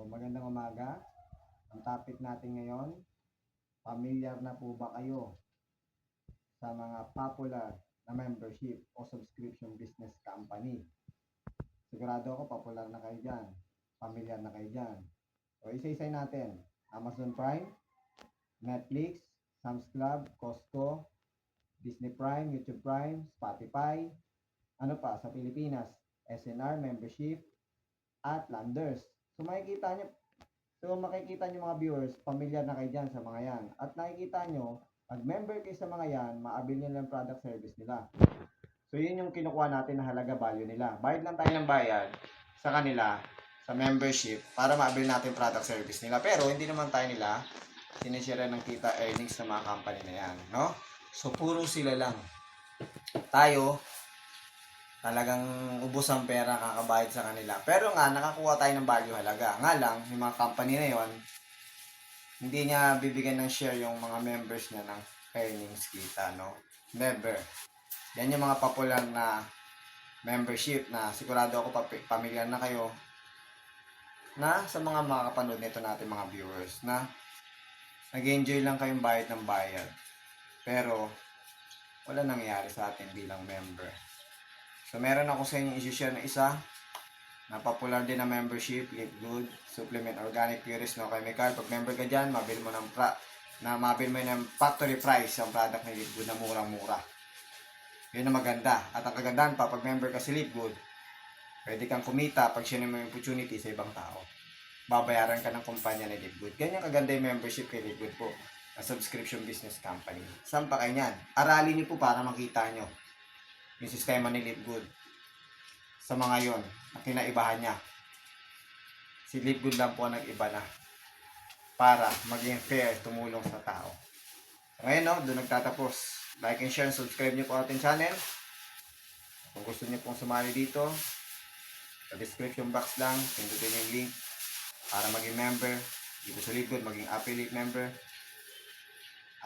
magandang umaga. Ang topic natin ngayon, familiar na po ba kayo sa mga popular na membership o subscription business company? Sigurado ako popular na kayo dyan. Familiar na kayo dyan. So, isa-isay natin. Amazon Prime, Netflix, Sam's Club, Costco, Disney Prime, YouTube Prime, Spotify, ano pa sa Pilipinas, SNR membership, at Landers. So makikita nyo mga viewers, familiar na kayo dyan sa mga yan. At nakikita nyo, pag member kayo sa mga yan, maabil nyo lang product service nila. So yun yung kinukuha natin na halaga value nila. Bayad lang tayo ng bayad sa kanila, sa membership, para maabil natin product service nila. Pero hindi naman tayo nila sinishare ng kita earnings ng mga company na yan. No? So puro sila lang. Tayo, talagang ubos ang pera kakabayad sa kanila. Pero nga, nakakuha tayo ng value halaga. Nga lang, yung mga company na yon, hindi niya bibigyan ng share yung mga members niya ng earnings kita, no? Never. Yan yung mga popular na membership na sigurado ako pamilyar na kayo na sa mga makakapanood nito natin mga viewers na nag-enjoy lang kayong bayad ng bayad. Pero, wala nangyayari sa atin bilang member. So, meron ako sa inyo i-share na isa na popular din na membership, Live Good, Supplement Organic Purist, no chemical. Pag member ka dyan, mabil mo ng factory price ang product ng Live Good na murang-mura. Yun ang maganda. At ang kagandahan pa, pag member ka si Live Good, pwede kang kumita pag siya may opportunity sa ibang tao. Babayaran ka ng kumpanya ni Live Good. Ganyan kaganda yung membership kay Live Good po, na subscription business company. Saan pa kayo yan? Aralin niyo po para makita nyo yung sistema ni Live Good sa mga yon na kinaibahan niya. Si Live Good lang po nag-iba na para maging fair, tumulong sa tao. So, ngayon, no, doon nagtatapos. Like and share and subscribe niyo po ating channel. Kung gusto niyo pong sumali dito, sa description box lang, pindutin yung link para maging member dito sa Live Good, maging affiliate member.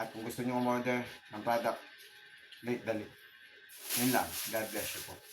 At kung gusto niyo umorder ng product, late dali. Yun lang. God bless you po.